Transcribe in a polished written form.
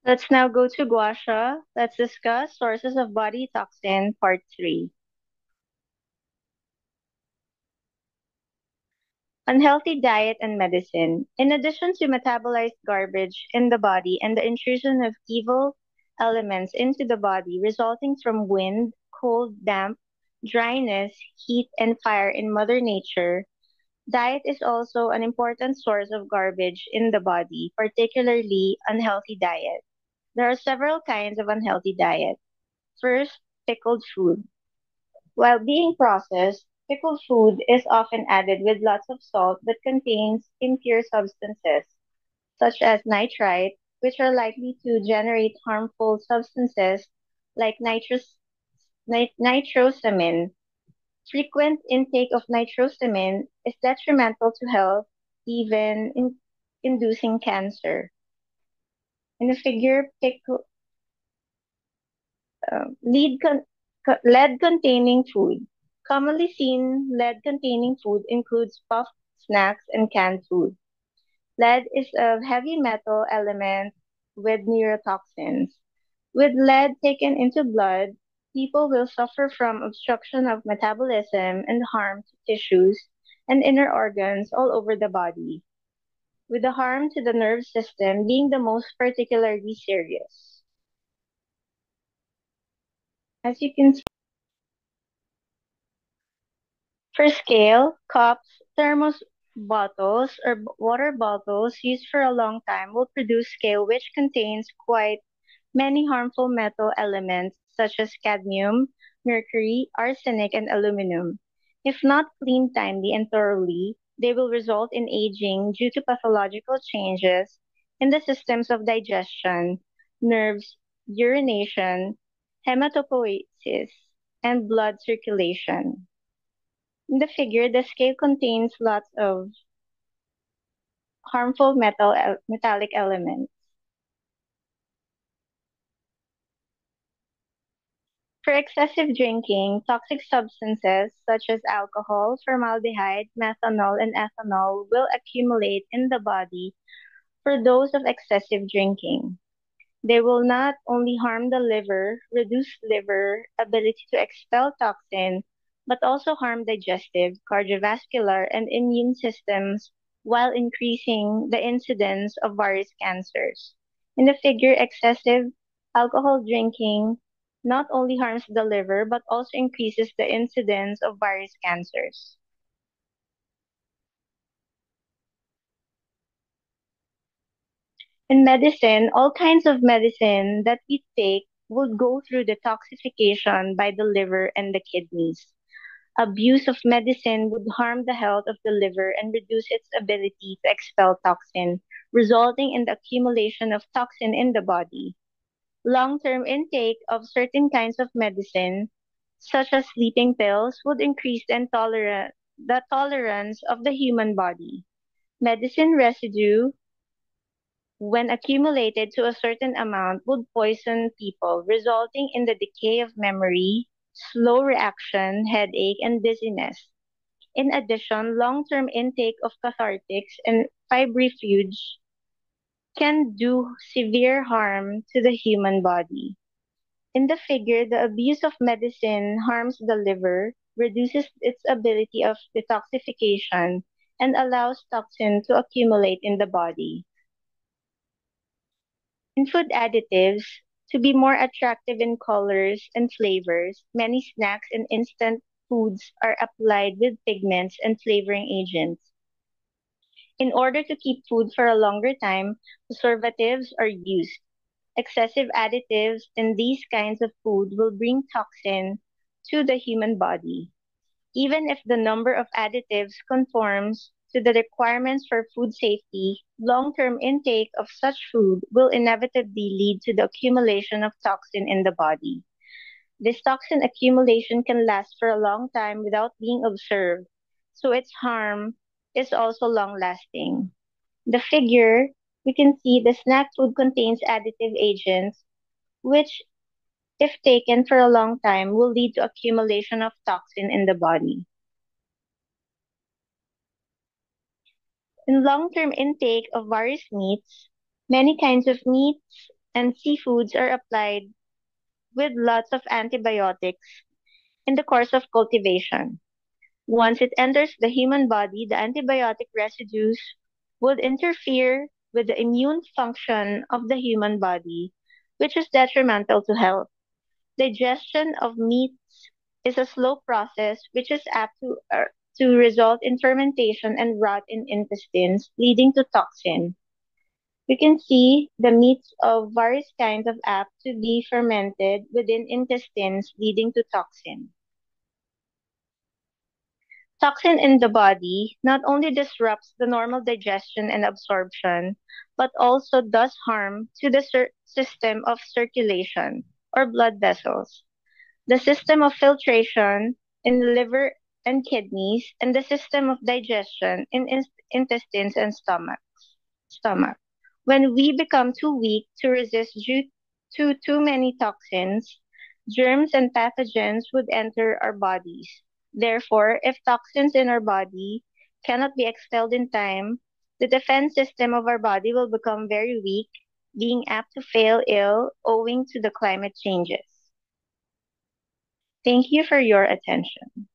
Let's now go to Guasha. Let's discuss sources of body toxin, part 3. Unhealthy diet and medicine. In addition to metabolized garbage in the body and the intrusion of evil elements into the body resulting from wind, cold, damp, dryness, heat, and fire in Mother Nature, diet is also an important source of garbage in the body, particularly unhealthy diet. There are several kinds of unhealthy diet. First, pickled food. While being processed, pickled food is often added with lots of salt that contains impure substances, such as nitrite, which are likely to generate harmful substances like nitrosamine. Frequent intake of nitrosamine is detrimental to health, even inducing cancer. In the figure, lead-containing food. Commonly seen lead-containing food includes puffed snacks and canned food. Lead is a heavy metal element with neurotoxins. With lead taken into blood, people will suffer from obstruction of metabolism and harm to tissues and inner organs all over the body, with the harm to the nerve system being the most particularly serious. As you can For scale, cups, thermos bottles, or water bottles used for a long time will produce scale which contains quite many harmful metal elements such as cadmium, mercury, arsenic, and aluminum. If not cleaned timely and thoroughly, they will result in aging due to pathological changes in the systems of digestion, nerves, urination, hematopoiesis, and blood circulation. In the figure, the scale contains lots of harmful metallic elements. For excessive drinking, toxic substances such as alcohol, formaldehyde, methanol, and ethanol will accumulate in the body for those of excessive drinking. They will not only harm the liver, reduce liver ability to expel toxin, but also harm digestive, cardiovascular, and immune systems while increasing the incidence of various cancers. In the figure, excessive alcohol drinking not only harms the liver but also increases the incidence of various cancers. In medicine, all kinds of medicine that we take would go through detoxification by the liver and the kidneys. Abuse of medicine would harm the health of the liver and reduce its ability to expel toxin, resulting in the accumulation of toxin in the body. Long-term intake of certain kinds of medicine, such as sleeping pills, would increase the tolerance of the human body. Medicine residue when accumulated to a certain amount, would poison people, resulting in the decay of memory, slow reaction, headache, and dizziness. In addition, long-term intake of cathartics and febrifuge can do severe harm to the human body. In the figure, the abuse of medicine harms the liver, reduces its ability of detoxification, and allows toxin to accumulate in the body. In food additives, to be more attractive in colors and flavors, many snacks and instant foods are applied with pigments and flavoring agents. In order to keep food for a longer time, preservatives are used. Excessive additives in these kinds of food will bring toxin to the human body. Even if the number of additives conforms to the requirements for food safety, long-term intake of such food will inevitably lead to the accumulation of toxin in the body. This toxin accumulation can last for a long time without being observed, so its harm is also long-lasting. The figure, we can see the snack food contains additive agents, which, if taken for a long time, will lead to accumulation of toxin in the body. In long-term intake of various meats, many kinds of meats and seafoods are applied with lots of antibiotics in the course of cultivation. Once it enters the human body, the antibiotic residues would interfere with the immune function of the human body, which is detrimental to health. Digestion of meats is a slow process which is apt to result in fermentation and rot in intestines, leading to toxin. You can see the meats of various kinds of apt to be fermented within intestines, leading to toxin. Toxin in the body not only disrupts the normal digestion and absorption, but also does harm to the system of circulation or blood vessels, the system of filtration in the liver and kidneys, and the system of digestion in intestines and stomach. When we become too weak to resist due to too many toxins, germs and pathogens would enter our bodies. Therefore, if toxins in our body cannot be expelled in time, the defense system of our body will become very weak, being apt to fail ill owing to the climate changes. Thank you for your attention.